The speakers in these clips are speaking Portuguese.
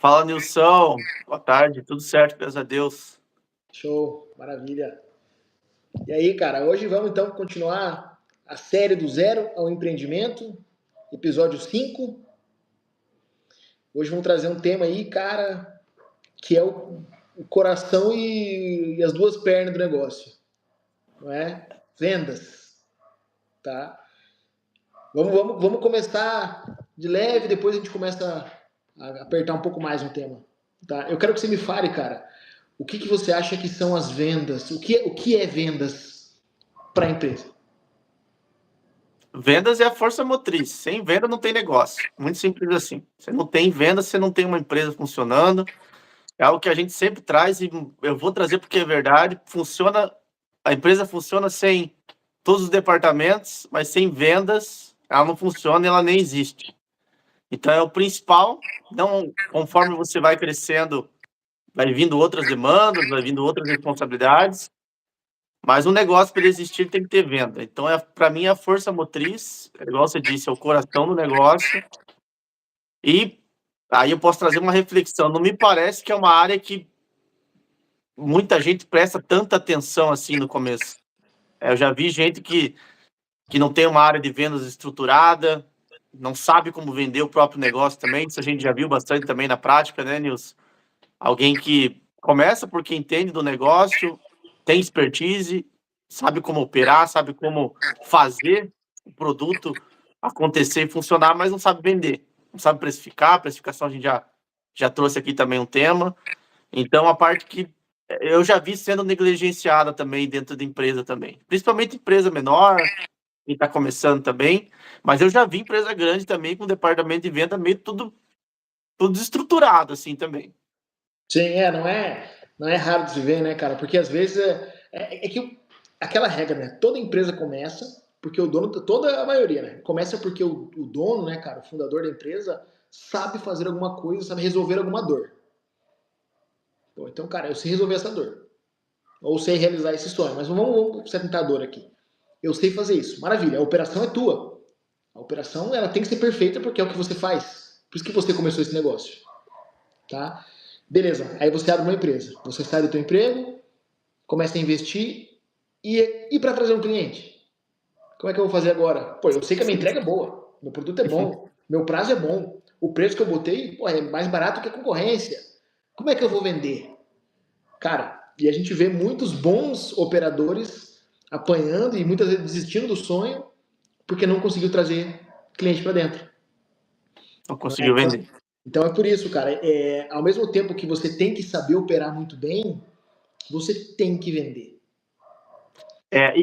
Fala, Nilson. Boa tarde, tudo certo, graças a Deus. Show, maravilha. E aí, cara, hoje vamos então continuar a série do zero ao empreendimento, episódio 5. Hoje vamos trazer um tema aí, cara, que é o coração e as duas pernas do negócio, não é? Vendas, tá? Vamos começar de leve, depois a gente começa a apertar um pouco mais no tema, tá? Eu quero que você me fale, cara, o que você acha que são as vendas? O que é vendas para a empresa? Vendas é a força motriz. Sem venda não tem negócio. Muito simples assim. Você não tem venda, você não tem uma empresa funcionando. É algo que a gente sempre traz e eu vou trazer porque é verdade. Funciona, a empresa funciona sem todos os departamentos, mas sem vendas ela não funciona e ela nem existe. Então é o principal. Não, conforme você vai crescendo, vai vindo outras demandas, vai vindo outras responsabilidades. Mas um negócio, para ele existir, tem que ter venda. Então, para mim, a força motriz, igual você disse, é o coração do negócio. E aí eu posso trazer uma reflexão. Não me parece que é uma área que muita gente presta tanta atenção assim no começo. Eu já vi gente que não tem uma área de vendas estruturada, não sabe como vender o próprio negócio também. Isso a gente já viu bastante também na prática, né, Nilson? Alguém que começa porque entende do negócio, tem expertise, sabe como operar, sabe como fazer o produto acontecer e funcionar, mas não sabe vender, não sabe precificar. A precificação a gente já trouxe aqui também um tema. Então, a parte que eu já vi sendo negligenciada também dentro da empresa também, principalmente empresa menor, que está começando também, mas eu já vi empresa grande também com departamento de venda meio tudo desestruturado assim também. Sim, não é raro de se ver, né, cara? Porque às vezes é que aquela regra, né? Toda empresa começa porque o dono, toda a maioria, né? Começa porque o dono, né, cara, o fundador da empresa, sabe fazer alguma coisa, sabe resolver alguma dor. Pô, então, cara, eu sei resolver essa dor. Ou sei realizar esse sonho. Mas vamos sentar a dor aqui. Eu sei fazer isso. Maravilha, a operação é tua. A operação ela tem que ser perfeita porque é o que você faz. Por isso que você começou esse negócio. Tá? Beleza, aí você abre uma empresa. Você sai do teu emprego, começa a investir e para trazer um cliente? Como é que eu vou fazer agora? Pô, eu sei que a minha entrega é boa, meu produto é bom, meu prazo é bom, o preço que eu botei pô, é mais barato que a concorrência. Como é que eu vou vender? Cara, e a gente vê muitos bons operadores apanhando e muitas vezes desistindo do sonho porque não conseguiu trazer cliente para dentro. Não Né? conseguiu vender. Então é por isso, cara. Ao mesmo tempo que você tem que saber operar muito bem, você tem que vender. É,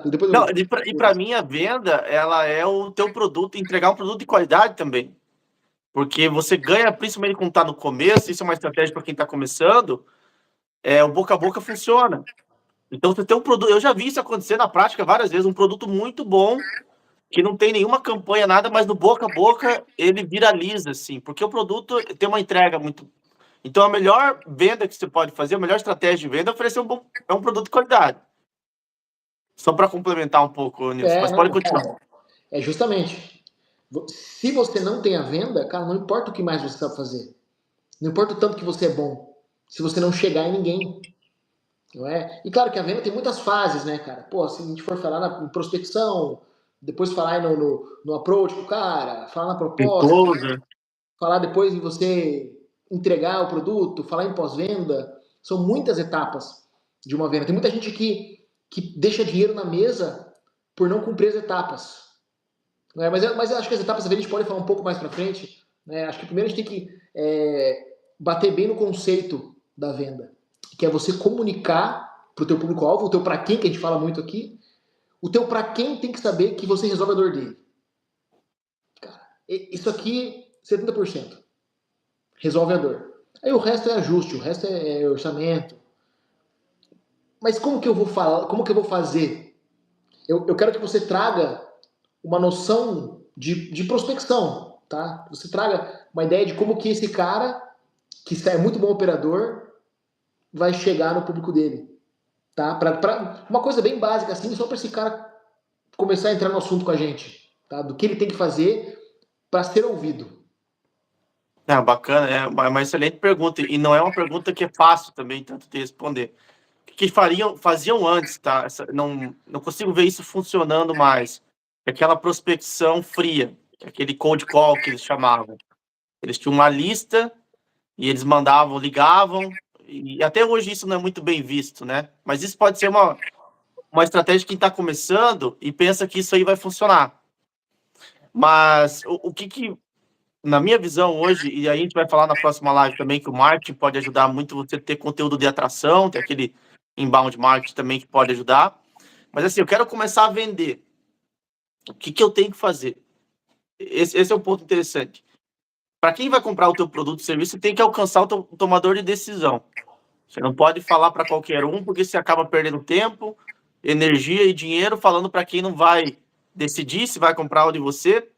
Depois não, eu... e para mim a venda, ela é o teu produto, entregar um produto de qualidade também. Porque você ganha, principalmente quando está no começo, isso é uma estratégia para quem está começando, o boca a boca funciona. Então você tem um produto, eu já vi isso acontecer na prática várias vezes, um produto muito bom, que não tem nenhuma campanha, nada, mas no boca a boca ele viraliza, assim, porque o produto tem uma entrega muito. Então a melhor venda que você pode fazer, a melhor estratégia de venda é oferecer um produto de qualidade. Só para complementar um pouco, Nilson, mas pode Não. continuar. É justamente. Se você não tem a venda, cara, não importa o que mais você sabe fazer. Não importa o tanto que você é bom. Se você não chegar em ninguém. Não é? E claro que a venda tem muitas fases, né, cara? Pô, se a gente for falar na prospecção, depois falar no approach pro cara, falar na proposta, Close. falar depois de você entregar o produto, falar em pós-venda. São muitas etapas de uma venda. Tem muita gente que deixa dinheiro na mesa por não cumprir as etapas. Né? Mas eu acho que as etapas a gente pode falar um pouco mais para frente. Né? Acho que primeiro a gente tem que bater bem no conceito da venda, que é você comunicar para o teu público-alvo, o teu para quem, que a gente fala muito aqui. O teu para quem tem que saber que você resolve a dor dele. Cara, isso aqui, 70%. Resolve a dor. Aí o resto é ajuste, o resto é orçamento. Mas como que eu vou falar? Como que eu vou fazer? Eu quero que você traga uma noção de prospecção, tá? Você traga uma ideia de como que esse cara, que é muito bom operador, vai chegar no público dele, tá? Uma coisa bem básica assim, só para esse cara começar a entrar no assunto com a gente, tá? Do que ele tem que fazer para ser ouvido. Bacana, é uma excelente pergunta, e não é uma pergunta que é fácil também, tanto de responder. O que faziam antes, tá? Não consigo ver isso funcionando mais. Aquela prospecção fria, aquele cold call que eles chamavam. Eles tinham uma lista e eles mandavam, ligavam, e até hoje isso não é muito bem visto, né? Mas isso pode ser uma estratégia de quem está começando e pensa que isso aí vai funcionar. Mas o que na minha visão hoje, e aí a gente vai falar na próxima live também, que o marketing pode ajudar muito você a ter conteúdo de atração, tem aquele inbound marketing também que pode ajudar. Mas assim, eu quero começar a vender. O que eu tenho que fazer? Esse é um ponto interessante. Para quem vai comprar o teu produto ou serviço, você tem que alcançar o tomador de decisão. Você não pode falar para qualquer um, porque você acaba perdendo tempo, energia e dinheiro falando para quem não vai decidir se vai comprar o de você.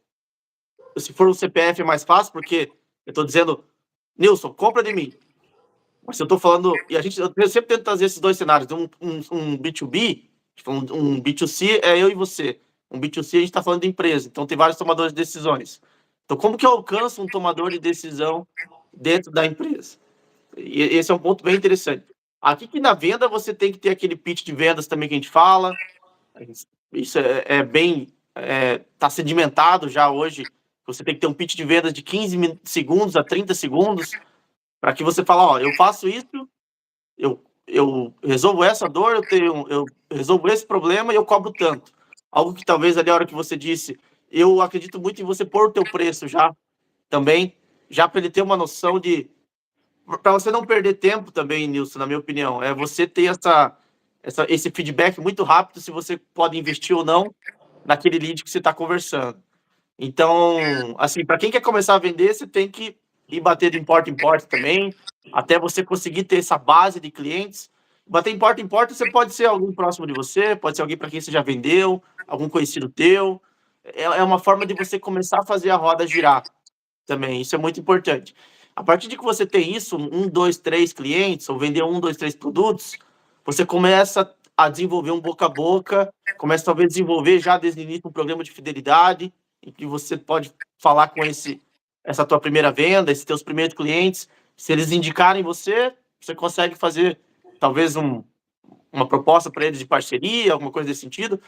Se for um CPF é mais fácil, porque eu estou dizendo, Nilson, compra de mim. Mas se eu estou falando, e eu sempre tento trazer esses dois cenários, um B2B, um B2C é eu e você. Um B2C a gente está falando de empresa, então tem vários tomadores de decisões. Então, como que eu alcanço um tomador de decisão dentro da empresa? E esse é um ponto bem interessante. Aqui que na venda você tem que ter aquele pitch de vendas também que a gente fala. Isso é bem. Tá sedimentado já hoje. Você tem que ter um pitch de vendas de 15 segundos a 30 segundos para que você fale, ó, eu faço isso, eu resolvo essa dor, eu resolvo esse problema e eu cobro tanto. Algo que talvez ali a hora que você disse, eu acredito muito em você pôr o teu preço já também, já para ele ter uma noção de para você não perder tempo também, Nilson, na minha opinião, é você ter esse feedback muito rápido se você pode investir ou não naquele lead que você está conversando. Então, assim, para quem quer começar a vender, você tem que ir bater de porta em porta também, até você conseguir ter essa base de clientes. Bater em porta, você pode ser alguém próximo de você, pode ser alguém para quem você já vendeu, algum conhecido teu. É uma forma de você começar a fazer a roda girar também, isso é muito importante. A partir de que você tem isso, um, dois, três clientes, ou vender um, dois, três produtos, você começa a desenvolver um boca a boca, começa talvez a desenvolver já desde o início um programa de fidelidade, em que você pode falar com essa tua primeira venda, esses teus primeiros clientes, se eles indicarem você, você consegue fazer talvez uma proposta para eles de parceria, alguma coisa desse sentido,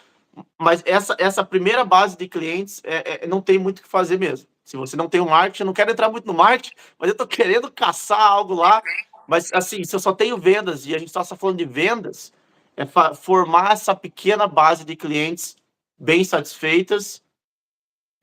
mas essa primeira base de clientes não tem muito o que fazer mesmo. Se você não tem um marketing, eu não quero entrar muito no marketing, mas eu estou querendo caçar algo lá. Mas, assim, se eu só tenho vendas e a gente está só falando de vendas, formar essa pequena base de clientes bem satisfeitas,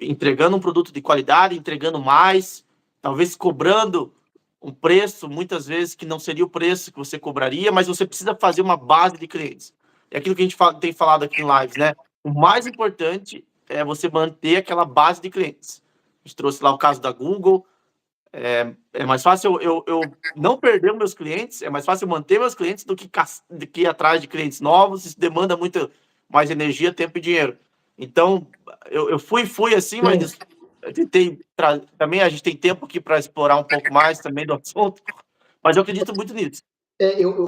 entregando um produto de qualidade, entregando mais, talvez cobrando um preço, muitas vezes, que não seria o preço que você cobraria, mas você precisa fazer uma base de clientes. É aquilo que a gente tem falado aqui em lives, né? O mais importante é você manter aquela base de clientes. A gente trouxe lá o caso da Google. É mais fácil eu não perder meus clientes, é mais fácil eu manter meus clientes do que ir atrás de clientes novos. Isso demanda muito mais energia, tempo e dinheiro. Então, eu fui assim, mas eu tentei. Também a gente tem tempo aqui para explorar um pouco mais também do assunto, mas eu acredito muito nisso.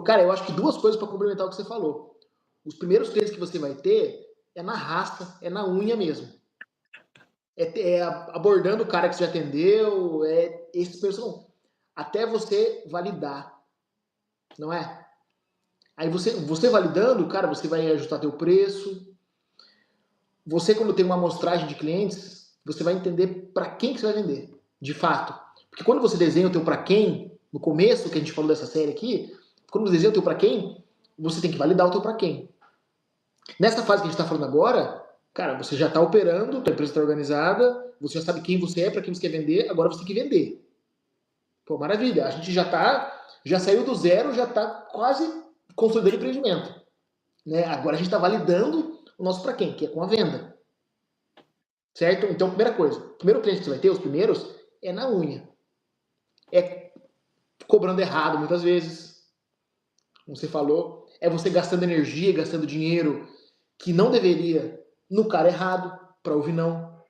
Cara, eu acho que duas coisas para complementar o que você falou. Os primeiros clientes que você vai ter é na raça, é na unha mesmo. Abordando o cara que você já atendeu, esse pessoal. Até você validar, não é? Aí você validando, cara, você vai ajustar teu preço. Você, quando tem uma amostragem de clientes, você vai entender para quem que você vai vender, de fato. Porque quando você desenha o teu para quem, no começo que a gente falou dessa série aqui, quando você desenha o teu para quem, você tem que validar o teu para quem. Nessa fase que a gente está falando agora, cara, você já está operando, tua empresa está organizada, você já sabe quem você é, para quem você quer vender, agora você tem que vender. Pô, maravilha. A gente já saiu do zero, já está quase consolidando o empreendimento. Né? Agora a gente está validando o nosso para quem, que é com a venda. Certo? Então, primeira coisa, o primeiro cliente que você vai ter, os primeiros, é na unha. É cobrando errado muitas vezes, como você falou, é você gastando energia, gastando dinheiro que não deveria no cara errado, para ouvir não.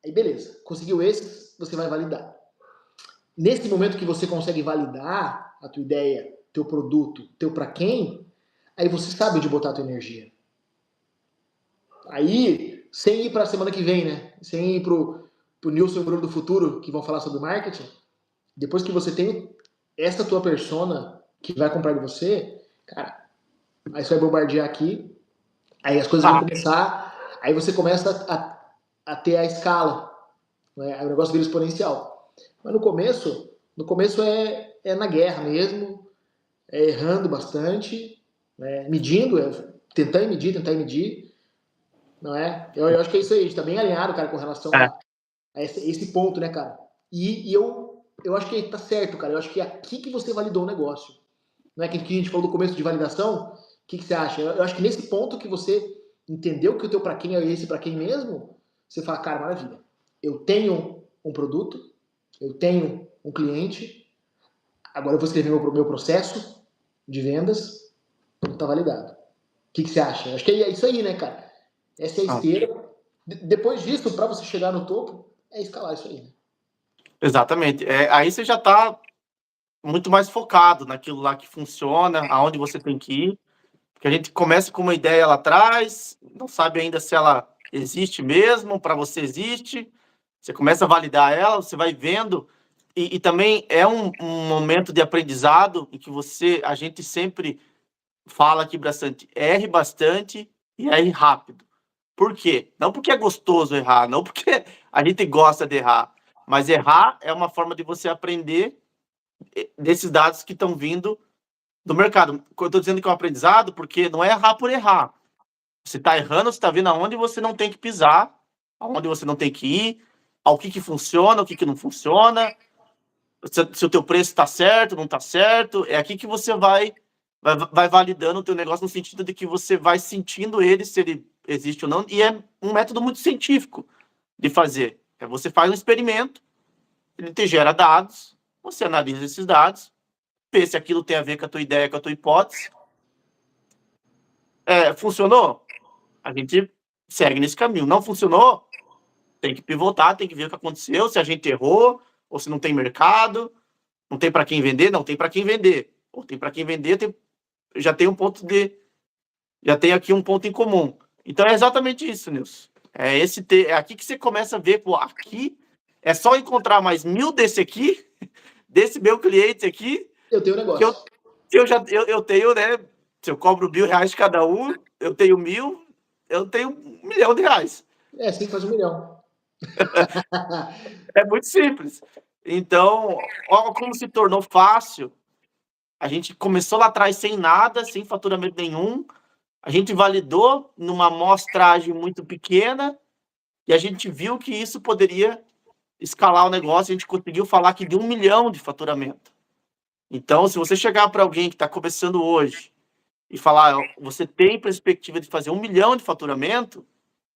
Aí beleza, conseguiu esses, você vai validar. Nesse momento que você consegue validar a tua ideia, teu produto, teu para quem, aí você sabe onde botar a tua energia. Aí, sem ir para a semana que vem, né? Sem ir pro Nilson e Bruno do futuro, que vão falar sobre marketing, depois que você tem essa tua persona que vai comprar de você, cara, aí você vai bombardear aqui, aí as coisas vão Ah, começar, aí você começa a ter a escala, né? Aí o negócio vira exponencial. Mas no começo é na guerra mesmo, é errando bastante, né? Medindo, tentar medir, não é? Eu acho que é isso aí, a gente tá bem alinhado, cara, com relação é, a esse ponto, né, cara? E eu acho que tá certo, cara. Eu acho que é aqui que você validou o negócio. Não é que a gente falou do começo de validação? O que você acha? Eu acho que nesse ponto que você entendeu que o teu para quem é esse para quem mesmo, você fala, cara, maravilha. Eu tenho um produto, eu tenho um cliente, agora eu vou escrever meu processo de vendas, tá validado. O que você acha? Eu acho que é isso aí, né, cara? Essa é a ah, esteira. Depois disso, para você chegar no topo, é escalar isso aí, né? exatamente. Aí você já está muito mais focado naquilo lá que funciona, aonde você tem que ir. Porque a gente começa com uma ideia lá atrás, não sabe ainda se ela existe mesmo, para você existe. Você começa a validar ela, você vai vendo. E também é um momento de aprendizado em que a gente sempre fala aqui bastante, erre bastante e erre rápido. Por quê? Não porque é gostoso errar, não porque a gente gosta de errar, mas errar é uma forma de você aprender desses dados que estão vindo do mercado. Eu estou dizendo que é um aprendizado porque não é errar por errar. Você está errando, você está vendo aonde você não tem que pisar, aonde você não tem que ir, ao que funciona, o que não funciona, se o teu preço está certo, não está certo. É aqui que você vai validando o teu negócio no sentido de que você vai sentindo ele, se ele existe ou não. E é um método muito científico de fazer. Você faz um experimento, ele te gera dados, você analisa esses dados, vê se aquilo tem a ver com a tua ideia, com a tua hipótese. Funcionou? A gente segue nesse caminho. Não funcionou? Tem que pivotar, tem que ver o que aconteceu, se a gente errou, ou se não tem mercado, não tem para quem vender, não tem para quem vender. Ou tem para quem vender, já tem um ponto de. Já tem aqui um ponto em comum. Então é exatamente isso, Nilson. É aqui que você começa a ver, pô, aqui é só encontrar mais 1.000 desse aqui, desse meu cliente aqui, Eu tenho um que negócio. eu tenho, né? Se eu cobro R$ 1.000 cada um, eu tenho 1.000, eu tenho R$ 1 milhão. É assim que faz 1 milhão. É muito simples. Então, olha como se tornou fácil. A gente começou lá atrás sem nada, sem faturamento nenhum. A gente validou numa amostragem muito pequena e a gente viu que isso poderia escalar o negócio. A gente conseguiu falar que de 1 milhão de faturamento. Então, se você chegar para alguém que está começando hoje e falar, você tem perspectiva de fazer 1 milhão de faturamento,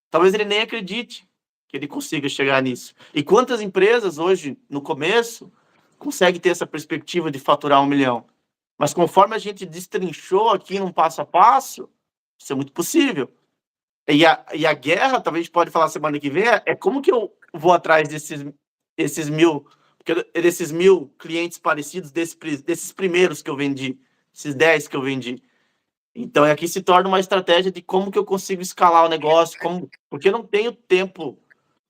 talvez ele nem acredite que ele consiga chegar nisso. E quantas empresas hoje, no começo, conseguem ter essa perspectiva de faturar 1 milhão? Mas conforme a gente destrinchou aqui num passo a passo, isso é muito possível. E a guerra, talvez a gente pode falar semana que vem, é como que eu vou atrás desses 1.000, desses 1.000 clientes parecidos, desses primeiros que eu vendi, esses 10 que eu vendi. Então, aqui se torna uma estratégia de como que eu consigo escalar o negócio, porque eu não tenho tempo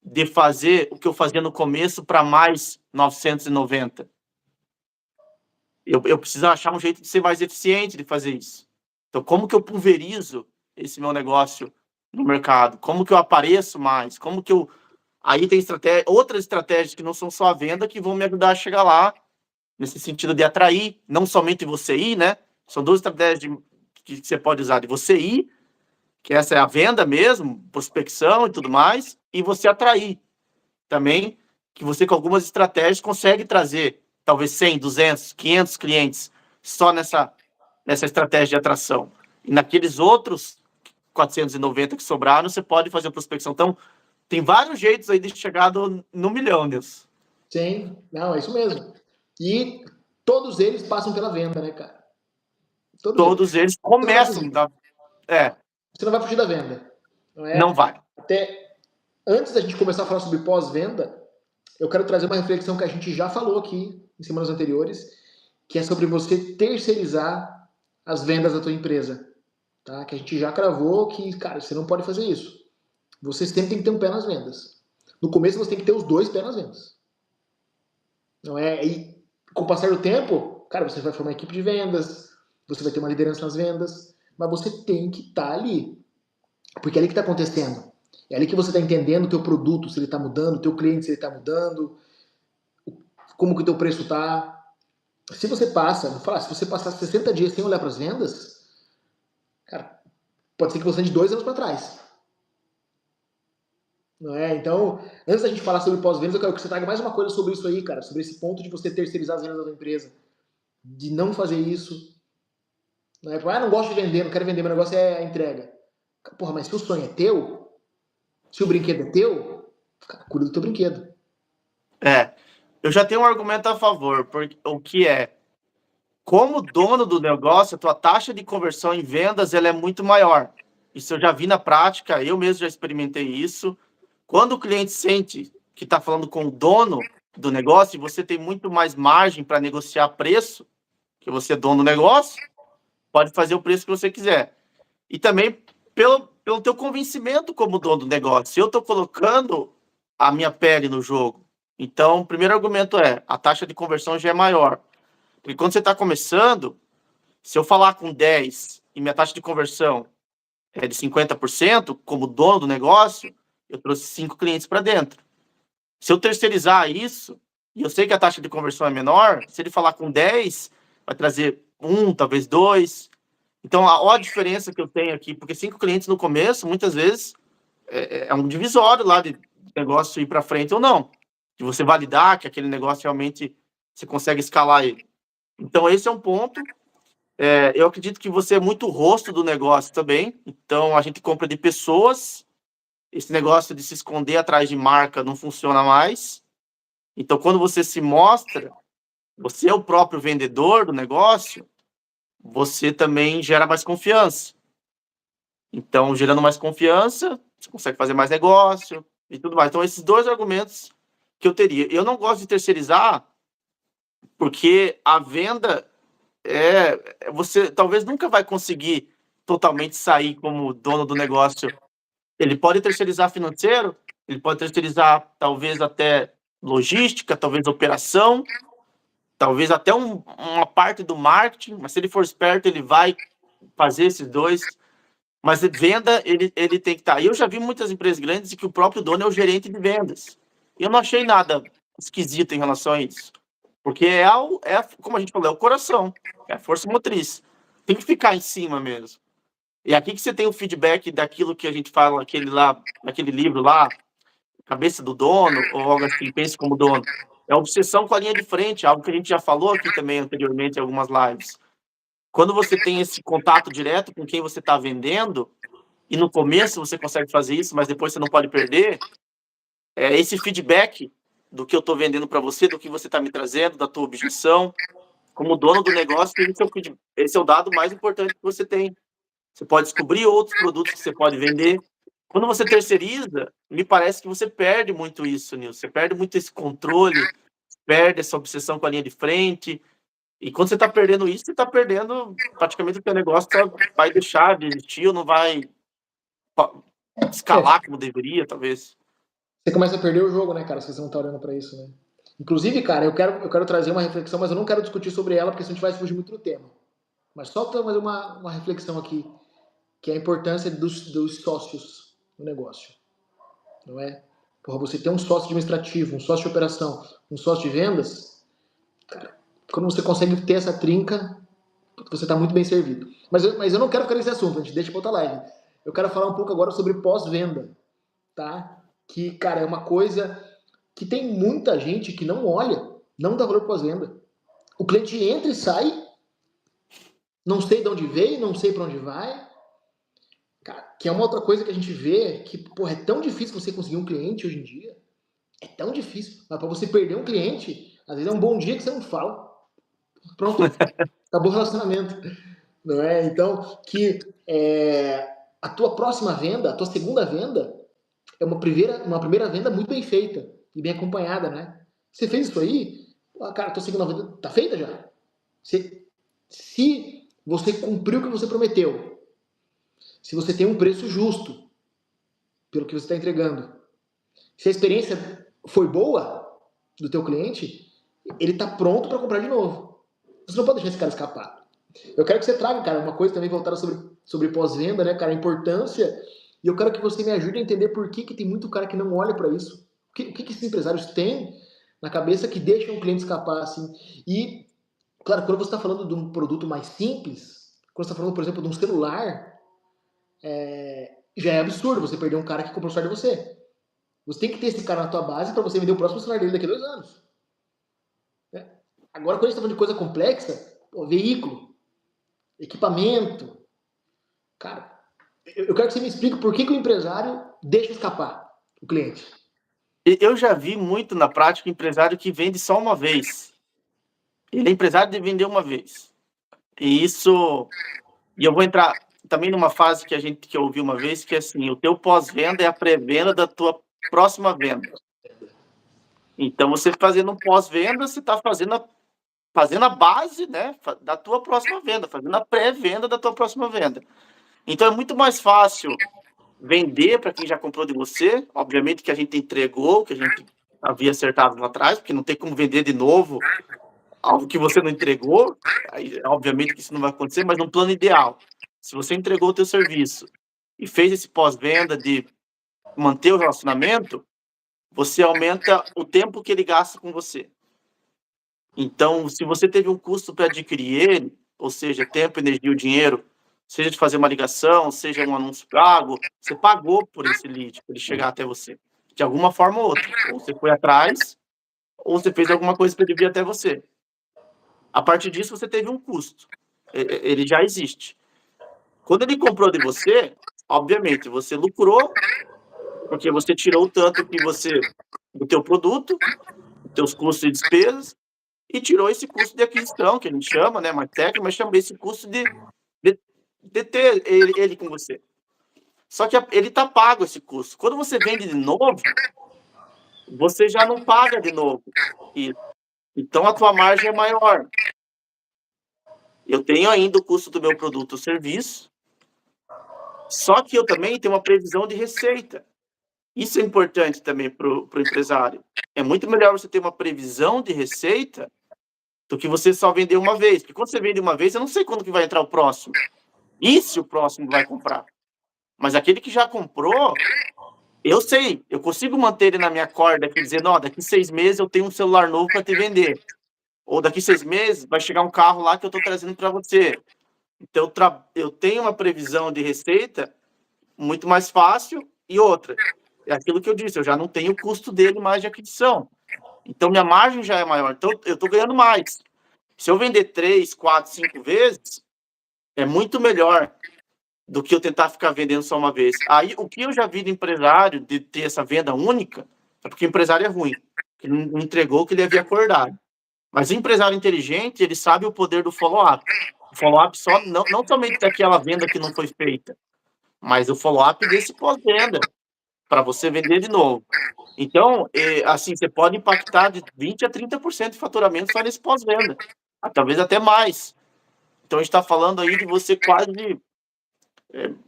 de fazer o que eu fazia no começo para mais 990. Eu preciso achar um jeito de ser mais eficiente de fazer isso. Então, como que eu pulverizo esse meu negócio no mercado? Como que eu apareço mais? Como que eu... Aí tem outras estratégias que não são só a venda que vão me ajudar a chegar lá, nesse sentido de atrair, não somente você ir, né? São duas estratégias que você pode usar, de você ir, que essa é a venda mesmo, prospecção e tudo mais, e você atrair também, que você com algumas estratégias consegue trazer talvez 100, 200, 500 clientes só nessa estratégia de atração. E naqueles outros 490 que sobraram, você pode fazer a prospecção. Então, tem vários jeitos aí de chegar no milhão, Deus. Sim, não, é isso mesmo. E todos eles passam pela venda, né, cara? Todos eles. Todos eles Você não vai começam fugir. da... É, Você não vai fugir da venda. Não não é? vai. Até antes da gente começar a falar sobre pós-venda, eu quero trazer uma reflexão que a gente já falou aqui em semanas anteriores, que é sobre você terceirizar as vendas da tua empresa. Tá? Que a gente já cravou que, cara, você não pode fazer isso. Você sempre tem que ter um pé nas vendas. No começo você tem que ter os dois pés nas vendas. Não é? E com o passar do tempo, cara, você vai formar uma equipe de vendas, você vai ter uma liderança nas vendas, mas você tem que estar ali. Porque é ali que está acontecendo. É ali que você está entendendo o teu produto, se ele está mudando, o teu cliente, se ele está mudando, como que o teu preço está. Se você passa, vou falar, se você passar 60 dias sem olhar para as vendas, cara, pode ser que você ande 2 anos para trás. Não é? Então, antes da gente falar sobre pós-vendas, eu quero que você traga mais uma coisa sobre isso aí, cara, sobre esse ponto de você terceirizar as vendas da tua empresa, de não fazer isso. Não é? Não gosto de vender, não quero vender, meu negócio é a entrega. Porra, mas se o sonho é teu, se o brinquedo é teu, cara, cuida do teu brinquedo. Eu já tenho um argumento a favor, porque o que é, como dono do negócio, a tua taxa de conversão em vendas ela é muito maior. Isso eu já vi na prática, eu mesmo já experimentei isso. Quando o cliente sente que está falando com o dono do negócio, você tem muito mais margem para negociar preço, que você é dono do negócio, pode fazer o preço que você quiser. E também pelo teu convencimento como dono do negócio. Eu estou colocando a minha pele no jogo. Então, o primeiro argumento é, a taxa de conversão já é maior. Porque quando você está começando, se eu falar com 10 e minha taxa de conversão é de 50%, como dono do negócio, eu trouxe 5 clientes para dentro. Se eu terceirizar isso, e eu sei que a taxa de conversão é menor, se ele falar com 10, vai trazer 1, talvez 2. Então, olha a diferença que eu tenho aqui, porque 5 clientes no começo, muitas vezes, é um divisório lá de negócio ir para frente ou não. De você validar que aquele negócio realmente você consegue escalar ele. Então, esse é um ponto. Eu acredito que você é muito o rosto do negócio também. Então, a gente compra de pessoas. Esse negócio de se esconder atrás de marca não funciona mais. Então, quando você se mostra, você é o próprio vendedor do negócio, você também gera mais confiança. Então, gerando mais confiança, você consegue fazer mais negócio e tudo mais. Então, esses dois argumentos que eu teria. Eu não gosto de terceirizar, porque a venda você talvez nunca vai conseguir totalmente sair como dono do negócio. Ele pode terceirizar financeiro, ele pode terceirizar talvez até logística, talvez operação, talvez até uma parte do marketing, mas se ele for esperto, ele vai fazer esses dois. Mas venda, ele tem que estar. Eu já vi muitas empresas grandes que o próprio dono é o gerente de vendas. Eu não achei nada esquisito em relação a isso. Porque como a gente falou, é o coração, é a força motriz. Tem que ficar em cima mesmo. E aqui que você tem o feedback daquilo que a gente fala, naquele livro lá, Cabeça do Dono, ou algo assim, Pense como Dono. É a obsessão com a linha de frente, algo que a gente já falou aqui também anteriormente em algumas lives. Quando você tem esse contato direto com quem você está vendendo, e no começo você consegue fazer isso, mas depois você não pode perder, esse feedback do que eu estou vendendo para você, do que você está me trazendo, da tua objeção, como dono do negócio, esse é o dado mais importante que você tem. Você pode descobrir outros produtos que você pode vender. Quando você terceiriza, me parece que você perde muito isso, Nilson. Você perde muito esse controle, perde essa obsessão com a linha de frente. E quando você está perdendo isso, você está perdendo praticamente o teu negócio vai deixar de existir ou não vai escalar como deveria, talvez. Você começa a perder o jogo, né, cara, se você não tá olhando pra isso, né? Inclusive, cara, eu quero trazer uma reflexão, mas eu não quero discutir sobre ela, porque senão a gente vai fugir muito do tema. Mas só para fazer uma reflexão aqui, que é a importância dos sócios no negócio, não é? Porra, você tem um sócio administrativo, um sócio de operação, um sócio de vendas, cara, quando você consegue ter essa trinca, você está muito bem servido. Mas eu não quero ficar nesse assunto, a gente deixa para outra live. Eu quero falar um pouco agora sobre pós-venda, tá? Que, cara, é uma coisa que tem muita gente que não olha, não dá valor pós-venda. O cliente entra e sai, não sei de onde veio, não sei para onde vai. Cara, que é uma outra coisa que a gente vê que, porra, é tão difícil você conseguir um cliente hoje em dia. É tão difícil. Mas para você perder um cliente, às vezes é um bom dia que você não fala. Pronto, acabou o relacionamento. Não é? Então, a tua próxima venda, a tua segunda venda, é uma primeira venda muito bem feita e bem acompanhada, né? Você fez isso aí, cara, tua segunda venda tá feita já. Se você cumpriu o que você prometeu, se você tem um preço justo pelo que você está entregando, Se a experiência foi boa do teu cliente, ele está pronto para comprar de novo. Você não pode deixar esse cara escapar. Eu quero que você traga, cara, uma coisa também voltada sobre pós-venda, né, cara, a importância. E eu quero que você me ajude a entender por que tem muito cara que não olha para isso. O que esses empresários têm na cabeça que deixam o cliente escapar, assim. E, claro, quando você está falando de um produto mais simples, quando você está falando, por exemplo, de um celular, já é absurdo você perder um cara que comprou o celular de você. Você tem que ter esse cara na tua base para você vender o próximo celular dele daqui a 2 anos. Né? Agora, quando a gente está falando de coisa complexa, veículo, equipamento, cara, eu quero que você me explique por que o empresário deixa escapar o cliente. Eu já vi muito na prática empresário que vende só uma vez. Ele é empresário de vender uma vez. E isso... E eu vou entrar também numa fase que eu ouvi uma vez, que é assim, o teu pós-venda é a pré-venda da tua próxima venda. Então, você fazendo um pós-venda, você está fazendo a base, né, da tua próxima venda, fazendo a pré-venda da tua próxima venda. Então, é muito mais fácil vender para quem já comprou de você, obviamente que a gente entregou, que a gente havia acertado lá atrás, porque não tem como vender de novo algo que você não entregou, aí, obviamente que isso não vai acontecer, mas um plano ideal. Se você entregou o teu serviço e fez esse pós-venda de manter o relacionamento, você aumenta o tempo que ele gasta com você. Então, se você teve um custo para adquirir ele, ou seja, tempo, energia ou dinheiro, seja de fazer uma ligação, seja um anúncio pago, você pagou por esse lead, para ele chegar até você, de alguma forma ou outra. Ou você foi atrás, ou você fez alguma coisa para ele vir até você. A partir disso, você teve um custo. Ele já existe. Quando ele comprou de você, obviamente, você lucrou, porque você tirou o tanto que você, do teu produto, dos teus custos e despesas, e tirou esse custo de aquisição, que a gente chama, né, mais técnico, mas chama esse custo de ter ele com você. Só que ele está pago esse custo. Quando você vende de novo, você já não paga de novo. Então, a tua margem é maior. Eu tenho ainda o custo do meu produto ou serviço, só que eu também tenho uma previsão de receita. Isso é importante também para o empresário. É muito melhor você ter uma previsão de receita do que você só vender uma vez. Porque quando você vende uma vez, eu não sei quando que vai entrar o próximo. E se o próximo vai comprar. Mas aquele que já comprou, eu sei, eu consigo manter ele na minha corda aqui, dizendo, ó, daqui 6 meses eu tenho um celular novo para te vender. Ou daqui 6 meses vai chegar um carro lá que eu estou trazendo para você. Então, eu tenho uma previsão de receita muito mais fácil. E outra, é aquilo que eu disse, eu já não tenho o custo dele mais de aquisição. Então, minha margem já é maior. Então, eu estou ganhando mais. Se eu vender 3, 4, 5 vezes, é muito melhor do que eu tentar ficar vendendo só uma vez. Aí, o que eu já vi do empresário, de ter essa venda única, é porque o empresário é ruim. Ele não entregou o que ele havia acordado. Mas o empresário inteligente, ele sabe o poder do follow-up. O follow-up só, não somente daquela venda que não foi feita, mas o follow-up desse pós-venda, para você vender de novo. Então, assim, você pode impactar de 20% a 30% de faturamento só nesse pós-venda. Talvez até mais. Então, a gente está falando aí de você quase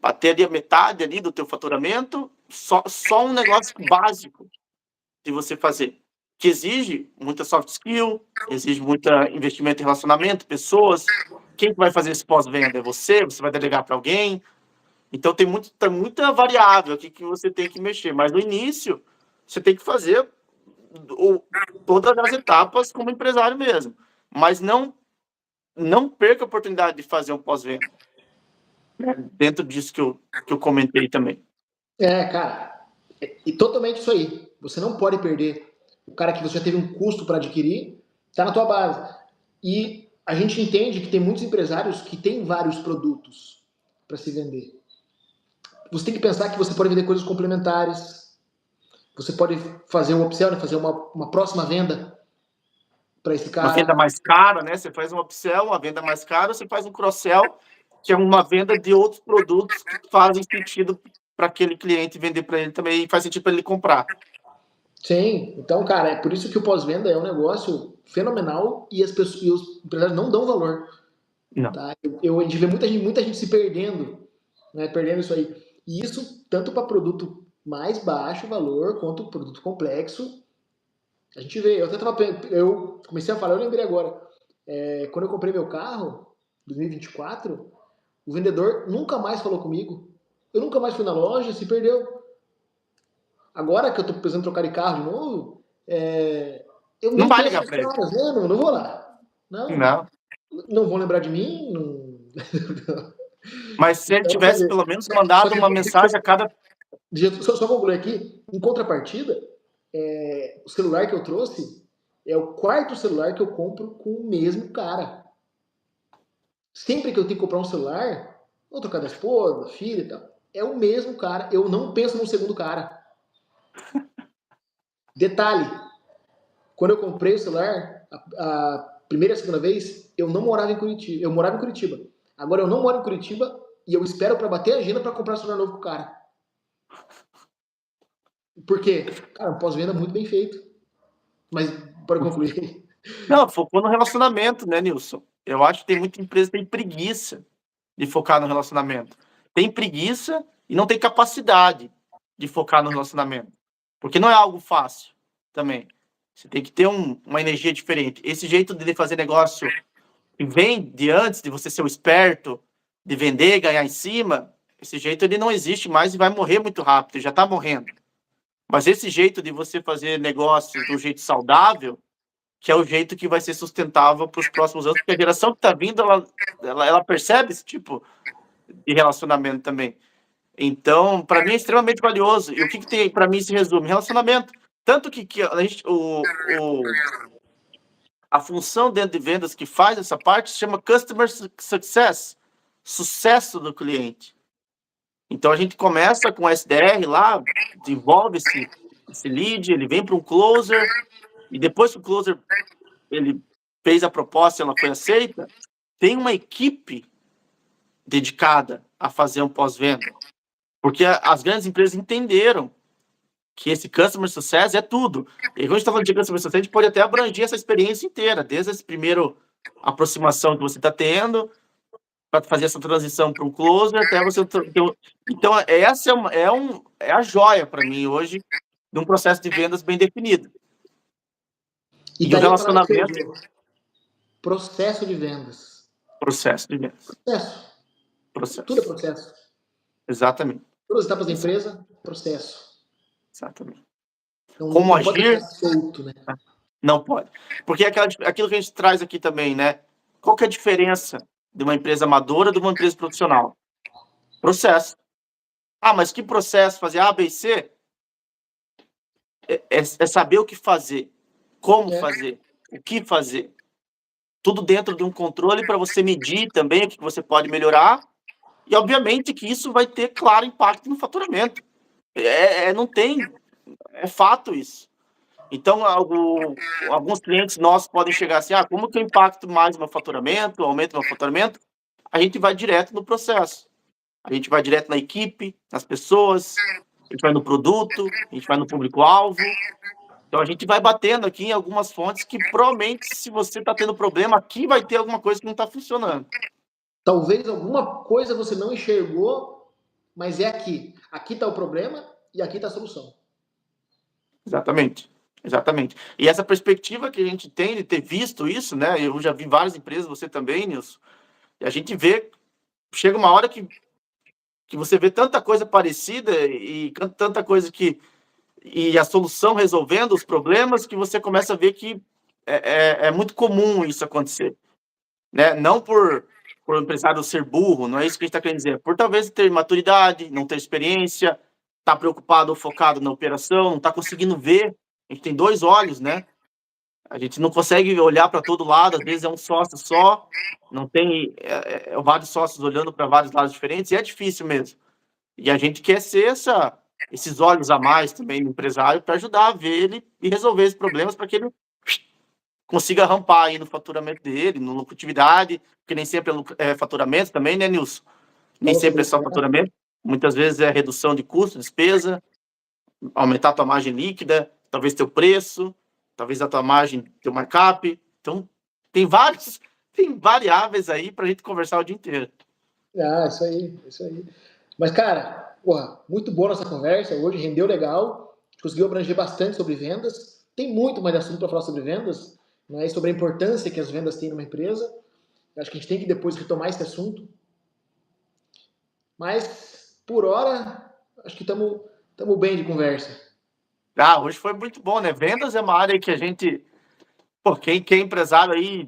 bater ali a metade ali do teu faturamento, só um negócio básico de você fazer, que exige muita soft skill, exige muito investimento em relacionamento, pessoas. Quem vai fazer esse pós-venda é você vai delegar para alguém. Então, tem muita variável aqui que você tem que mexer, mas no início, você tem que fazer todas as etapas como empresário mesmo, mas não perca a oportunidade de fazer um pós-venda, dentro disso que eu comentei também. Cara, e totalmente isso aí. Você não pode perder o cara que você já teve um custo para adquirir, está na tua base. E a gente entende que tem muitos empresários que têm vários produtos para se vender. Você tem que pensar que você pode vender coisas complementares. Você pode fazer um upsell, né? Fazer uma próxima venda para esse cara. Uma venda mais cara, né? Você faz um upsell, uma venda mais cara, você faz um cross-sell, que é uma venda de outros produtos que fazem sentido para aquele cliente vender para ele também e faz sentido para ele comprar. Sim, então, cara, é por isso que o pós-venda é um negócio fenomenal e os empresários não dão valor. Não. Tá? A gente vê muita gente se perdendo, né? Perdendo isso aí. E isso tanto para produto mais baixo valor quanto o produto complexo. A gente vê, eu comecei a falar, eu lembrei agora, quando eu comprei meu carro, 2024, o vendedor nunca mais falou comigo. Eu nunca mais fui na loja, se perdeu. Agora que eu tô precisando trocar de carro de novo, eu Não nem vai penso ligar nos para ele. caras, não vou lá. Não, Não. não vão lembrar de mim. Não... Mas se ele Então, você tivesse vê. pelo menos Só mandado que, uma mensagem a cada. só concluir aqui, em contrapartida, o celular que eu trouxe é o quarto celular que eu compro com o mesmo cara. Sempre que eu tenho que comprar um celular, vou trocar da esposa, da filha e tal, é o mesmo cara. Eu não penso no segundo cara. Detalhe, quando eu comprei o celular, a primeira e a segunda vez, eu não morava em Curitiba. Eu morava em Curitiba. Agora eu não moro em Curitiba e eu espero para bater a agenda para comprar celular novo pro cara. Por quê? Cara, um pós-venda muito bem feito. Mas, para concluir. Não, focou no relacionamento, né, Nilson? Eu acho que tem muita empresa que tem preguiça de focar no relacionamento. Tem preguiça e não tem capacidade de focar no relacionamento. Porque não é algo fácil também. Você tem que ter uma energia diferente. Esse jeito de fazer negócio que vem de antes, de você ser o esperto, de vender, ganhar em cima, esse jeito ele não existe mais e vai morrer muito rápido, já está morrendo. Mas esse jeito de você fazer negócios do jeito saudável, que é o jeito que vai ser sustentável para os próximos anos, porque a geração que está vindo, ela percebe esse tipo de relacionamento também. Então, para mim é extremamente valioso. E o que tem para mim se resume? Relacionamento. Tanto que a gente, a função dentro de vendas que faz essa parte se chama Customer Success, sucesso do cliente. Então a gente começa com o SDR lá, desenvolve esse lead, ele vem para um closer, e depois que o closer ele fez a proposta, ela foi aceita, tem uma equipe dedicada a fazer um pós-venda. Porque as grandes empresas entenderam que esse Customer Success é tudo. E quando a gente está falando de Customer Success, a gente pode até abranger essa experiência inteira, desde essa primeira aproximação que você está tendo, para fazer essa transição para um closer, até você ter... Então, essa é a joia para mim hoje de um processo de vendas bem definido. E E tá o aí a palavra que você relacionamento, usou. Processo de vendas. processo de vendas. Processo. Tudo é Processo. processo. Exatamente. Todas as etapas da empresa, processo. Exatamente. Não, Como não pode deixar agir? solto, né? Não pode. Porque é aquilo que a gente traz aqui também, né? Qual que é a diferença de uma empresa amadora de uma empresa profissional? Processo. Ah, mas que processo? Fazer A, B e C? É saber o que fazer, como fazer, o que fazer. Tudo dentro de um controle para você medir também o que você pode melhorar. E, obviamente, que isso vai ter claro impacto no faturamento. Não tem... É fato isso. Então, alguns clientes nossos podem chegar assim, como que eu impacto mais o meu faturamento, aumento o meu faturamento? A gente vai direto no processo. A gente vai direto na equipe, nas pessoas, a gente vai no produto, a gente vai no público-alvo. Então, a gente vai batendo aqui em algumas fontes que, provavelmente, se você está tendo problema, aqui vai ter alguma coisa que não está funcionando. Talvez alguma coisa você não enxergou, mas é aqui. Aqui está o problema e aqui está a solução. Exatamente. Exatamente. E essa perspectiva que a gente tem de ter visto isso, né? Eu já vi várias empresas, você também, Nilson, e a gente vê, chega uma hora que você vê tanta coisa parecida e tanta coisa e a solução resolvendo os problemas, que você começa a ver que é muito comum isso acontecer, né? Não por o empresário ser burro, não é isso que a gente está querendo dizer, por talvez ter maturidade, não ter experiência, tá preocupado ou focado na operação, não está conseguindo ver. A gente tem dois olhos, né? A gente não consegue olhar para todo lado, às vezes é um sócio só, não tem vários sócios olhando para vários lados diferentes, e é difícil mesmo. E a gente quer ser esses olhos a mais também do empresário para ajudar a ver ele e resolver esses problemas para que ele consiga rampar aí no faturamento dele, na lucratividade, porque nem sempre é faturamento também, né, Nilson? Nem sempre é só faturamento, muitas vezes é redução de custo, despesa, aumentar a tua margem líquida, talvez teu preço, talvez a tua margem, teu markup. Então, tem variáveis aí para a gente conversar o dia inteiro. Isso aí, isso aí. Mas, cara, Porra, muito boa nossa conversa. Hoje rendeu legal. Conseguiu abranger bastante sobre vendas. Tem muito mais assunto para falar sobre vendas, né? E sobre a importância que as vendas têm numa empresa. Acho que a gente tem que depois retomar esse assunto. Mas, por hora, acho que estamos bem de conversa. Ah, hoje foi muito bom, né? Vendas é uma área que a gente... Pô, quem é empresário aí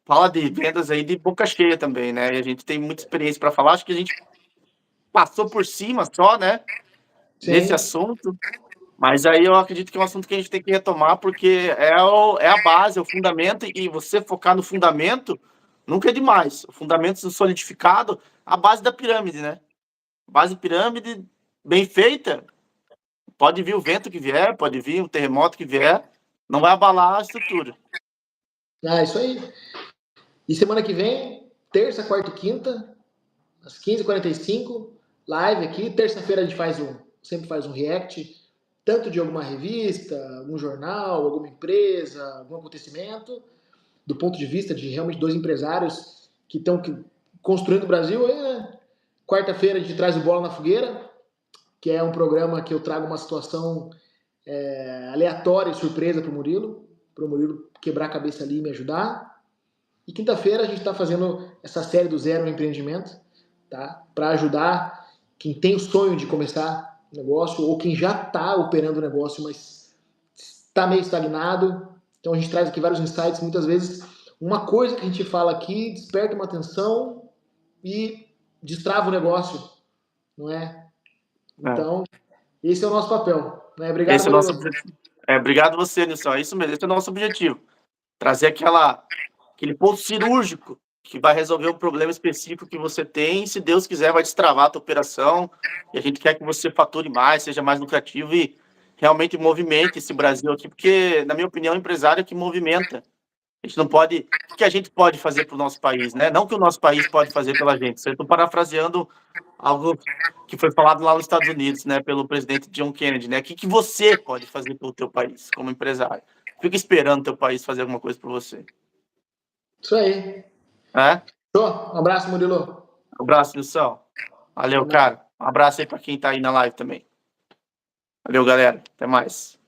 fala de vendas aí de boca cheia também, né? E a gente tem muita experiência para falar. Acho que a gente passou por cima só, né? Desse Sim. assunto. Mas aí eu acredito que é um assunto que a gente tem que retomar, porque é a base, é o fundamento, e você focar no fundamento nunca é demais. O fundamento solidificado, a base da pirâmide, né? Base pirâmide bem feita, pode vir o vento que vier, pode vir o terremoto que vier, não vai abalar a estrutura. Ah, isso aí. E semana que vem, terça, quarta e quinta, às 15h45, live aqui. Terça-feira a gente sempre faz um react, tanto de alguma revista, algum jornal, alguma empresa, algum acontecimento, do ponto de vista de realmente dois empresários que estão construindo o Brasil. Aí, né? Quarta-feira a gente traz o Bola na Fogueira, que é um programa que eu trago uma situação aleatória e surpresa para o Murilo quebrar a cabeça ali e me ajudar. E quinta-feira a gente está fazendo essa série do Zero Empreendimento, tá? Para ajudar quem tem o sonho de começar negócio ou quem já está operando o negócio, mas está meio estagnado. Então a gente traz aqui vários insights. Muitas vezes uma coisa que a gente fala aqui desperta uma atenção e destrava o negócio, não é? Então, esse é o nosso papel. Né? Obrigado, Esse é o nosso Murilo. objetivo. Obrigado você, Nilson. É isso mesmo, esse é o nosso objetivo. Trazer aquele ponto cirúrgico que vai resolver um problema específico que você tem, e, se Deus quiser, vai destravar a tua operação, e a gente quer que você fature mais, seja mais lucrativo e realmente movimente esse Brasil aqui, porque, na minha opinião, o empresário é que movimenta. A gente não pode... O que a gente pode fazer para o nosso país, né? Não que o nosso país pode fazer pela gente. Eu estou parafraseando algo que foi falado lá nos Estados Unidos, né, pelo presidente John Kennedy, né? O que você pode fazer pelo teu país, como empresário? Fica esperando o teu país fazer alguma coisa por você. Isso aí. É? Show. Um abraço, Murilo. Um abraço, Nilson. Valeu, cara. Um abraço aí para quem tá aí na live também. Valeu, galera. Até mais.